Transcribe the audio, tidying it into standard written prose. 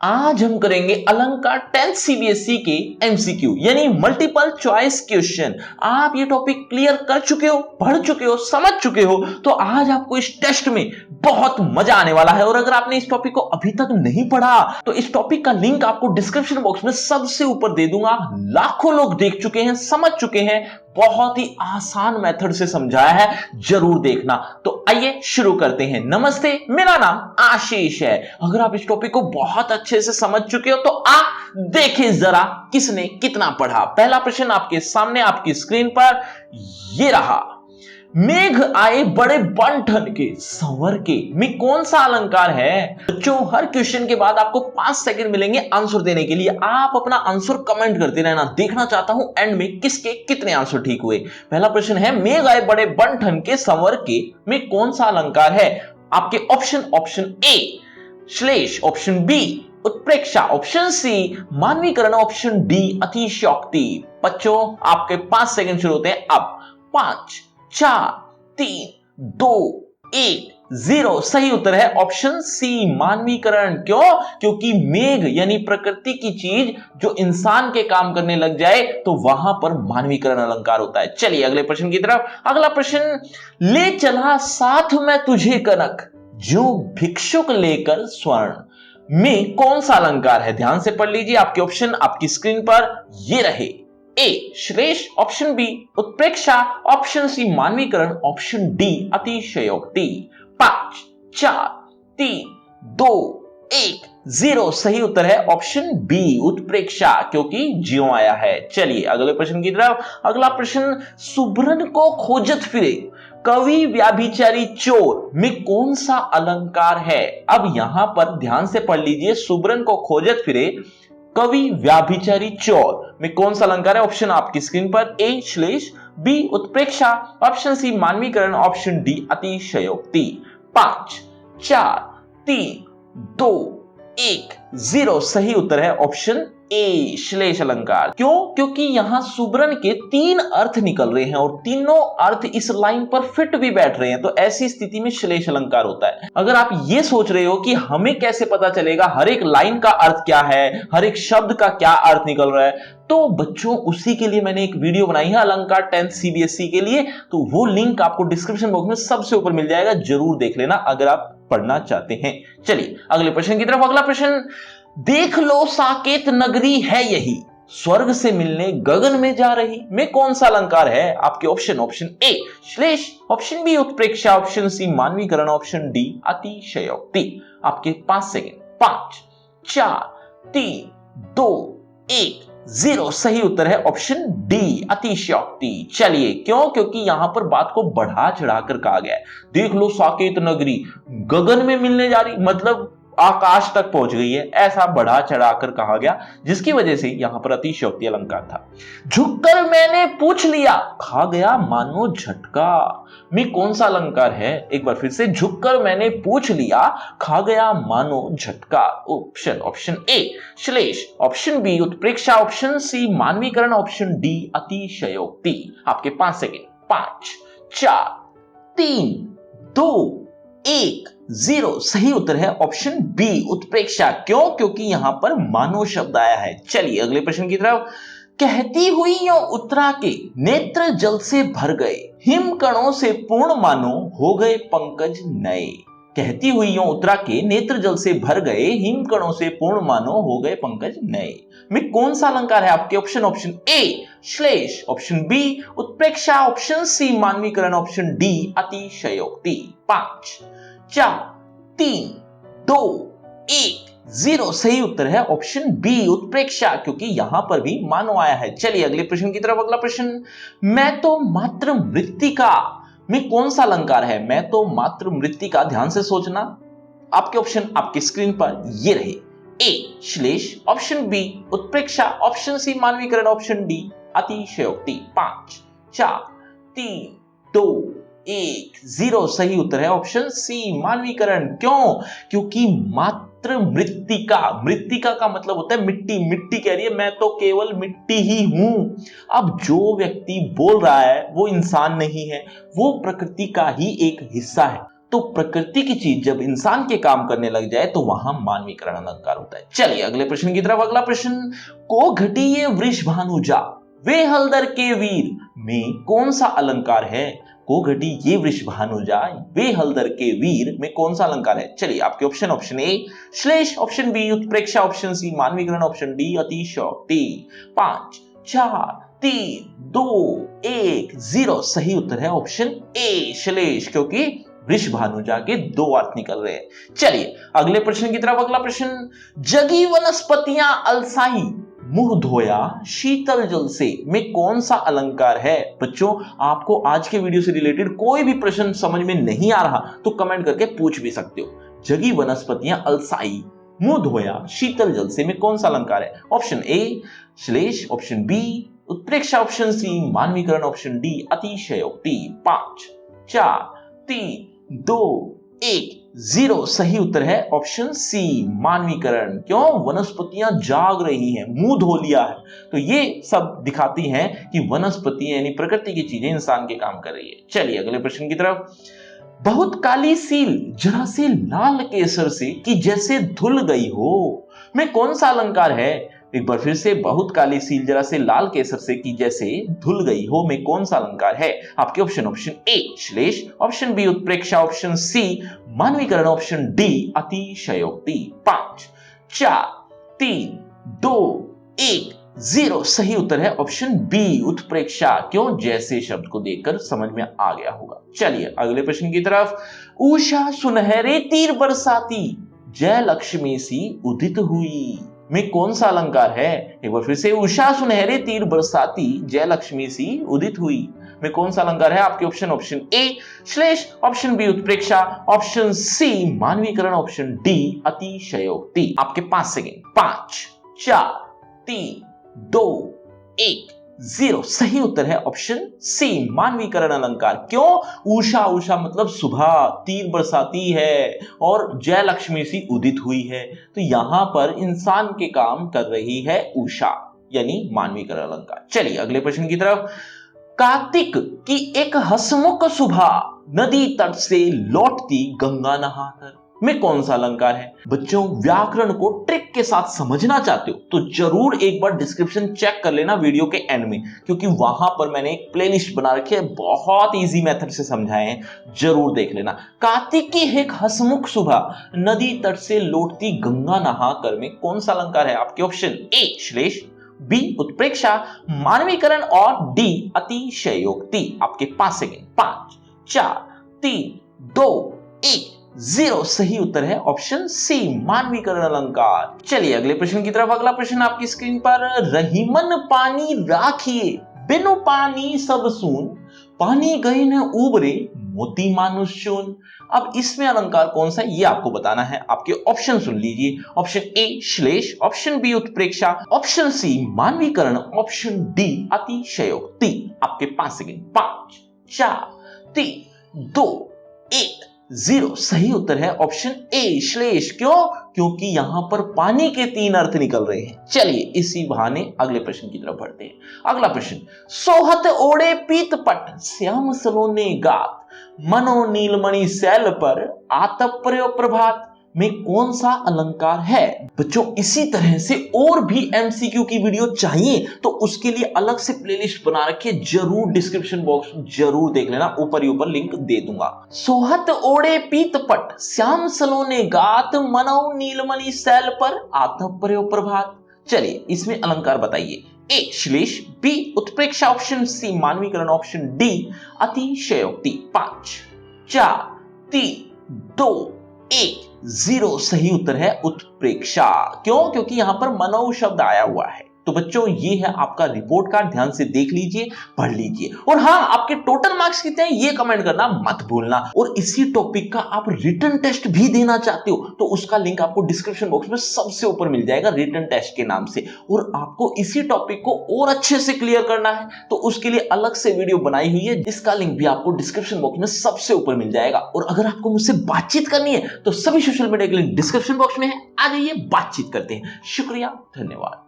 आज हम करेंगे अलंकार 10th सीबीएसई के एमसीक्यू यानी मल्टीपल चॉइस क्वेश्चन। आप ये टॉपिक क्लियर कर चुके हो, पढ़ चुके हो, समझ चुके हो, तो आज आपको इस टेस्ट में बहुत मजा आने वाला है। और अगर आपने इस टॉपिक को अभी तक नहीं पढ़ा तो इस टॉपिक का लिंक आपको डिस्क्रिप्शन बॉक्स में सबसे ऊपर दे दूंगा। लाखों लोग देख चुके हैं, समझ चुके हैं, बहुत ही आसान मेथड से समझाया है, जरूर देखना। तो आइए शुरू करते हैं। नमस्ते, मेरा नाम आशीष है। अगर आप इस टॉपिक को बहुत अच्छे से समझ चुके हो तो आप देखें जरा किसने कितना पढ़ा। पहला प्रश्न आपके सामने आपकी स्क्रीन पर ये रहा। मेघ आए बड़े बन ठन के संवर के में कौन सा अलंकार है? बच्चों, हर क्वेश्चन के बाद आपको 5 सेकंड मिलेंगे आंसर देने के लिए। आप अपना आंसर कमेंट करते रहना, देखना चाहता हूं एंड में किसके कितने आंसर ठीक हुए। पहला प्रश्न है, मेघ आए बड़े बन ठन के संवर के में कौन सा अलंकार है? आपके ऑप्शन ए श्लेष, ऑप्शन बी उत्प्रेक्षा, ऑप्शन सी मानवीकरण, ऑप्शन डी अतिशयोक्ति। बच्चों, आपके 5 सेकंड शुरू होते हैं अब। 5 4 3 2 1 0। सही उत्तर है ऑप्शन सी मानवीकरण। क्यों? क्योंकि मेघ यानी प्रकृति की चीज जो इंसान के काम करने लग जाए तो वहां पर मानवीकरण अलंकार होता है। चलिए अगले प्रश्न की तरफ। अगला प्रश्न, ले चला साथ में तुझे कनक जो भिक्षुक लेकर स्वर्ण में कौन सा अलंकार है? ध्यान से पढ़ लीजिए, आपके ऑप्शन आपकी स्क्रीन पर ये रहे। ए श्लेष, ऑप्शन बी उत्प्रेक्षा, ऑप्शन सी मानवीकरण, ऑप्शन डी अतिशयोक्ति। 5 4 3 2 1 0। सही उत्तर है ऑप्शन बी उत्प्रेक्षा, क्योंकि ज्यों आया है। चलिए अगले प्रश्न की तरफ। अगला प्रश्न, सुभ्रन को खोजत फिरे कवि व्याभिचारी चोर में कौन सा अलंकार है? अब यहां पर ध्यान से पढ़ लीजिए, सुभ्रन को खोजत फिरे कवि व्याभिचारी चोर में कौन सा अलंकार है? ऑप्शन आपकी स्क्रीन पर। ए श्लेष, बी उत्प्रेक्षा, ऑप्शन सी मानवीकरण, ऑप्शन डी अतिशयोक्ति। 5 4 3 2 1 0। सही उत्तर है ऑप्शन ए श्लेष अलंकार। क्यों? क्योंकि यहां सुभ्रन के 3 अर्थ निकल रहे हैं और तीनों अर्थ इस लाइन पर फिट भी बैठ रहे हैं, तो ऐसी स्थिति में श्लेष अलंकार होता है। अगर आप ये सोच रहे हो कि हमें कैसे पता चलेगा हर एक लाइन का अर्थ क्या है, हर एक शब्द का क्या अर्थ निकल रहा है, तो बच्चों उसी के लिए मैंने एक वीडियो बनाई है अलंकार 10th सीबीएसई के लिए, तो वो लिंक आपको डिस्क्रिप्शन बॉक्स में सबसे ऊपर मिल जाएगा, जरूर देख लेना अगर आप पढ़ना चाहते हैं। चलिए अगले प्रश्न की तरफ। अगला प्रश्न, देख लो साकेत नगरी है यही स्वर्ग से मिलने गगन में जा रही में कौन सा अलंकार है? आपके ऑप्शन ए श्लेष, ऑप्शन बी उत्प्रेक्षा, ऑप्शन सी मानवीकरण, ऑप्शन डी अतिशयोक्ति। आपके 5 सेकंड। 5 4 3 2 1 0। सही उत्तर है ऑप्शन डी अतिशयोक्ति। चलिए, क्यों? क्योंकि यहां पर बात को बढ़ा चढ़ाकर कहा गया है। देख लो साकेत नगरी गगन में मिलने जा रही, मतलब आकाश तक पहुंच गई है, ऐसा बढ़ा चढ़ाकर कहा गया, जिसकी वजह से यहां पर अतिशयोक्ति अलंकार था। झुककर मैंने पूछ लिया खा गया मानो झटका में कौन सा अलंकार है? एक बार फिर से, झुककर मैंने पूछ लिया खा गया मानो झटका। ऑप्शन ए श्लेष, ऑप्शन बी उत्प्रेक्षा, ऑप्शन सी मानवीकरण, ऑप्शन डी अतिशयोक्ति। आपके 5 सेकंड। 5 4 3 2 1 0। सही उत्तर है ऑप्शन बी उत्प्रेक्षा। क्यों? क्योंकि यहां पर मानो शब्द आया है। चलिए अगले प्रश्न की तरफ। कहती हुई यो उत्तरा के नेत्र जल से भर गए हिम कणों से पूर्ण मानो हो गए पंकज नए। कहती हुई यो उत्तरा के नेत्र जल से भर गए हिम कणों से पूर्ण मानो हो गए पंकज नए में कौन सा अलंकार है? आपके ऑप्शन ए श्लेष, ऑप्शन बी उत्प्रेक्षा, ऑप्शन सी मानवीकरण, ऑप्शन डी अतिशयोक्ति। 5 4 3 2 1 0। सही उत्तर है ऑप्शन बी उत्प्रेक्षा, क्योंकि यहां पर भी मानो आया है। चलिए अगले प्रश्न की तरफ। अगला प्रश्न, मैं तो मात्र मृत्तिका में कौन सा अलंकार है? मैं तो मात्र मृत्तिका, ध्यान से सोचना, आपके ऑप्शन आपकी स्क्रीन पर ये रहे। ए श्लेष, ऑप्शन बी उत्प्रेक्षा, ऑप्शन सी मानवीकरण, ऑप्शन डी अतिशयोक्ति। 5 4 3 2 1 0। सही उत्तर है ऑप्शन सी मानवीकरण। क्यों? क्योंकि मात्र मृत्तिका, मृत्तिका का मतलब होता है मिट्टी। मिट्टी कह रही है मैं तो केवल मिट्टी ही हूं। अब जो व्यक्ति बोल रहा है वो इंसान नहीं है, वो प्रकृति का ही एक हिस्सा है। तो प्रकृति की चीज जब इंसान के काम करने लग जाए तो वहां मानवीकरण अलंकार होता है। चलिए अगले प्रश्न की तरफ। अगला प्रश्न, को घटिये वृषभानुजा वे हलदर के वीर में कौन सा अलंकार है? को घटी ये वृषभानुजा वे हलदर के वीर में कौन सा अलंकार है? चलिए आपके ऑप्शन, ऑप्शन ए श्लेष, ऑप्शन बी उत्प्रेक्षा, ऑप्शन सी मानवीकरण, ऑप्शन डी अतिशयोक्ति। 5 4 3 2 1 0 सही उत्तर है ऑप्शन ए श्लेष, क्योंकि वृषभानुजा के दो अर्थ निकल रहे हैं। चलिए अगले प्रश्न की तरफ। अगला प्रश्न, जगी वनस्पतियां अलसाई मुंह धोया शीतल जल से में कौन सा अलंकार है? बच्चों आपको आज के वीडियो से रिलेटेड कोई भी प्रश्न समझ में नहीं आ रहा तो कमेंट करके पूछ भी सकते हो। जगी वनस्पतियां अलसाई मुंह धोया शीतल जल से में कौन सा अलंकार है? ऑप्शन ए श्लेष, ऑप्शन बी उत्प्रेक्षा, ऑप्शन सी मानवीकरण, ऑप्शन डी अतिशयोक्ति। 5 4 3 2 1 0 सही उत्तर है ऑप्शन सी मानवीकरण। क्यों? वनस्पतियां जाग रही हैं, मुंह धो लिया है, तो ये सब दिखाती हैं कि वनस्पति यानी प्रकृति की चीजें इंसान के काम कर रही है। चलिए अगले प्रश्न की तरफ। बहुत काली सील जरा से लाल केसर से कि जैसे धुल गई हो में कौन सा अलंकार है? एक बार फिर से, बहुत काली सील जरा से लाल केसर से कि जैसे धुल गई हो में कौन सा अलंकार है? आपके ऑप्शन, ऑप्शन ए श्लेष, ऑप्शन बी उत्प्रेक्षा, ऑप्शन सी मानवीकरण, ऑप्शन डी अतिशयोक्ति। 5 4 3 2 1 0 सही उत्तर है ऑप्शन बी उत्प्रेक्षा। क्यों? जैसे शब्द को देखकर समझ में आ गया होगा। चलिए अगले प्रश्न की तरफ। उषा सुनहरे तीर बरसाती जय लक्ष्मी सी उदित हुई में कौन सा अलंकार है? एक बार फिर से, उषा सुनहरे तीर बरसाती जय लक्ष्मी सी उदित हुई में कौन सा अलंकार है? आपके ऑप्शन, ऑप्शन ए श्लेष, ऑप्शन बी उत्प्रेक्षा, ऑप्शन सी मानवीकरण, ऑप्शन डी अतिशयोक्ति। आपके 5 सेकेंड। 5 4 3 2 1 0 सही उत्तर है ऑप्शन सी मानवीकरण अलंकार। क्यों? उषा, उषा मतलब सुबह, तीर बरसाती है और जय लक्ष्मी सी उदित हुई है, तो यहां पर इंसान के काम कर रही है उषा, यानी मानवीकरण अलंकार। चलिए अगले प्रश्न की तरफ। कार्तिक की एक हंसमुख सुबह नदी तट से लौटती गंगा नहाकर में कौन सा अलंकार है? बच्चों व्याकरण को ट्रिक के साथ समझना चाहते हो तो जरूर एक बार डिस्क्रिप्शन चेक कर लेना वीडियो के एंड में, क्योंकि वहां पर मैंने एक प्लेलिस्ट बना रखी है, बहुत इजी मेथड से समझाए हैं, जरूर देख लेना। कार्तिक की एक हंसमुख सुबह नदी तट से लौटती गंगा नहाकर में कौन सा अलंकार है? आपके ऑप्शन ए श्लेष, बी उत्प्रेक्षा, मानवीकरण और डी अतिशयोक्ति। आपके 5 सेकेंड। 5 4 3 2 1 0 सही उत्तर है ऑप्शन सी मानवीकरण अलंकार। चलिए अगले प्रश्न की तरफ। अगला प्रश्न आपकी स्क्रीन पर। रहीमन पानी राखिए बिनु पानी सब सून पानी गए न उबरे मोती मानुष चून। अब इसमें अलंकार कौन सा है ये आपको बताना है। आपके ऑप्शन सुन लीजिए। ऑप्शन ए श्लेष, ऑप्शन बी उत्प्रेक्षा, ऑप्शन सी मानवीकरण, ऑप्शन डी अतिशयोक्ति। आपके 5 सेकेंड। 5 4 3 2 1 0 सही उत्तर है ऑप्शन ए श्लेष। क्यों? क्योंकि यहां पर पानी के 3 अर्थ निकल रहे हैं। चलिए इसी बहाने अगले प्रश्न की तरफ बढ़ते हैं। अगला प्रश्न। सोहत ओढ़े पीतपट श्याम सलोने गात मनो नीलमणि शैल पर आतप प्रभात में कौन सा अलंकार है? बच्चों इसी तरह से और भी एमसीक्यू की वीडियो चाहिए तो उसके लिए अलग से प्लेलिस्ट बना रखी है, जरूर डिस्क्रिप्शन बॉक्स में जरूर देख लेना, ऊपर ही ऊपर लिंक दे दूंगा। सोहत ओढ़े पीतपट श्याम सलोने गात मनो नीलमणि शैल पर आतप प्रभात। चलिए इसमें अलंकार बताइए। ए श्लेष, बी उत्प्रेक्षा, ऑप्शन सी मानवीकरण, ऑप्शन डी अतिशयोक्ति। 5 4 3 2 1 0 सही उत्तर है उत्प्रेक्षा। क्यों? क्योंकि यहां पर मनो शब्द आया हुआ है। तो बच्चों ये है आपका रिपोर्ट कार्ड, ध्यान से देख लीजिए, पढ़ लीजिए। और हाँ, आपके टोटल मार्क्स कितने हैं ये कमेंट करना मत भूलना। और इसी टॉपिक का आप रिटन टेस्ट भी देना चाहते हो तो उसका लिंक आपको डिस्क्रिप्शन बॉक्स में सबसे ऊपर मिल जाएगा, रिटन टेस्ट के नाम से। और आपको इसी टॉपिक को और अच्छे से क्लियर करना है तो उसके लिए अलग से वीडियो बनाई हुई है, जिसका लिंक भी आपको डिस्क्रिप्शन बॉक्स में सबसे ऊपर मिल जाएगा। और अगर आपको मुझसे बातचीत करनी है तो सभी सोशल मीडिया के लिंक डिस्क्रिप्शन बॉक्स में है, आ जाइए बातचीत करते हैं। शुक्रिया, धन्यवाद।